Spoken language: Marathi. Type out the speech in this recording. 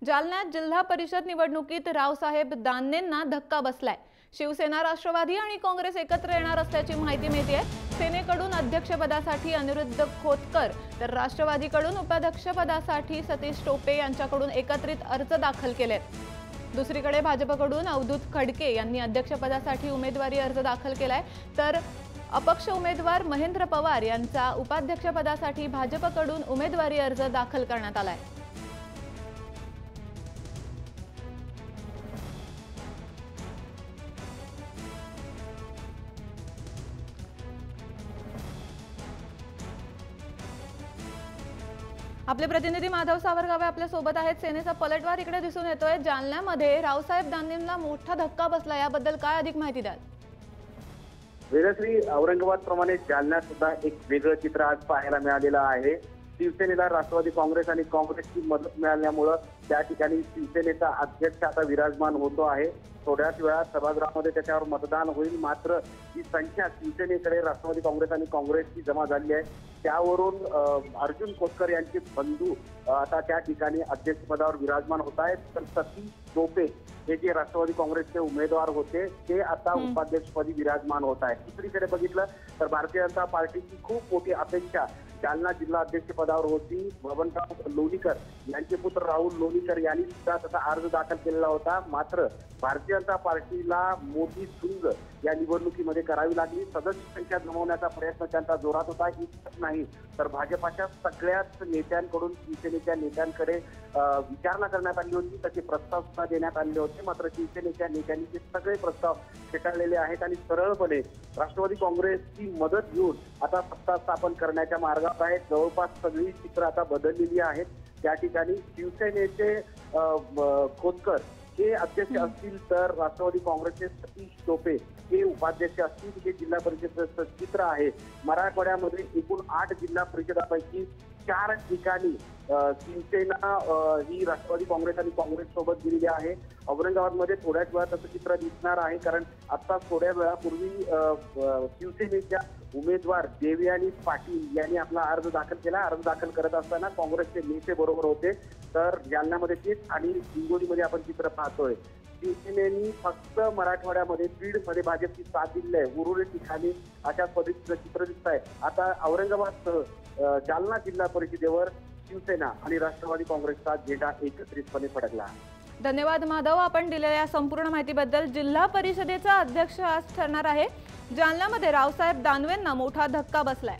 जालन्यात जिल्हा परिषद निवडणुकीत रावसाहेब दानवेंना धक्का बसलाय। शिवसेना, राष्ट्रवादी आणि काँग्रेस एकत्र येणार असल्याची माहिती मिळते। सेनेकडून अध्यक्षपदासाठी अनिरुद्ध खोतकर तर राष्ट्रवादीकडून उपाध्यक्षपदासाठी सतीश टोपे यांच्याकडून एकत्रित अर्ज दाखल केलेत। दुसरीकडे भाजपकडून अवधूत खडके यांनी अध्यक्षपदासाठी उमेदवारी अर्ज दाखल केलाय, तर अपक्ष उमेदवार महेंद्र पवार यांचा उपाध्यक्षपदासाठी भाजपकडून उमेदवारी अर्ज दाखल करण्यात आलाय। आपले प्रतिनिधी माधव सावरगावे आपल्या सोबत आहेत। सेनेचा पलटवार इकडे दिसून येतोय। जालन्यामध्ये रावसाहेब दानवेंना मोठा धक्का बसला, याबद्दल काय अधिक माहिती द्याल? वेगश्री, औरंगाबाद प्रमाणे जालन्यात सुद्धा एक वेगळं चित्र आज पाहायला मिळालेलं आहे। शिवसेनेला राष्ट्रवादी काँग्रेस आणि काँग्रेसची मदत मिळाल्यामुळे त्या ठिकाणी शिवसेनेचा अध्यक्ष आता विराजमान होतो आहे। थोड्याच वेळात सभागृहामध्ये त्याच्यावर मतदान होईल, मात्र ही संख्या शिवसेनेकडे राष्ट्रवादी काँग्रेस आणि काँग्रेसची जमा झाली आहे। त्यावरून अर्जुन खोतकर यांचे बंधू आता त्या ठिकाणी अध्यक्षपदावर विराजमान होत आहेत, तर सतीश टोपे हे जे राष्ट्रवादी काँग्रेसचे उमेदवार होते ते आता उपाध्यक्षपदी विराजमान होत आहेत। दुसरीकडे बघितलं तर भारतीय जनता पार्टीची खूप मोठी अपेक्षा जालना जिल्हा अध्यक्षपदावर होती। बबनराव लोणीकर यांचे पुत्र राहुल लोणीकर यांनी सुद्धा त्याचा अर्ज दाखल केलेला होता, मात्र भारतीय जनता पार्टीला मोठी झुंज या निवडणुकीमध्ये करावी लागली। सदस्य संख्या जमवण्याचा प्रयत्न त्यांचा जोरात होता। इतकंच नाही तर भाजपाच्या सगळ्याच नेत्यांकडून शिवसेनेच्या नेत्यांकडे विचारणा करण्यात आली होती, त्याचे प्रस्ताव सुद्धा देण्यात आले होते, मात्र शिवसेनेच्या नेत्यांनी ते सगळे प्रस्ताव फेटाळलेले आहेत आणि सरळपणे राष्ट्रवादी काँग्रेसची मदत घेऊन आता सत्ता स्थापन करण्याच्या मार्गात आहेत। जवळपास सगळी चित्र आता बदललेली आहेत। त्या ठिकाणी शिवसेनेचे खोतकर हे अध्यक्ष असतील, तर राष्ट्रवादी काँग्रेसचे सतीश टोपे हे उपाध्यक्ष असतील। हे जिल्हा परिषदेचं चित्र आहे। मराठवाड्यामध्ये एकूण 8 जिल्हा परिषदापैकी 4 ठिकाणी शिवसेना ही राष्ट्रवादी काँग्रेस आणि काँग्रेस सोबत गेलेली आहे। औरंगाबादमध्ये थोड्याच वेळात असं चित्र दिसणार आहे, कारण आता थोड्या वेळापूर्वी शिवसेनेच्या उमेदवार देवयानी पाटील यांनी आपला अर्ज दाखल केला। अर्ज दाखल करत असताना काँग्रेसचे नेते बरोबर होते, तर जालन्यामध्ये तेच आणि हिंगोलीमध्ये आपण चित्र पाहतोय। शिवसेनेनी फक्त मराठवाड्यामध्ये बीडमध्ये भाजपची साथ दिली आहे, उर्वरित ठिकाणी अशा पद्धतीचं चित्र दिसत आहे। आता औरंगाबाद जालना जिल्हा परिषदेवर शिवसेना आणि राष्ट्रवादी काँग्रेसचा झेंडा एकत्रितपणे फडकला। धन्यवाद माधव, आपण दिलेल्या संपूर्ण माहितीबद्दल। जिल्हा परिषदेचा अध्यक्ष आज ठरणार आहे। जालन्यामध्ये रावसाहेब दानवेंना मोठा धक्का बसलाय।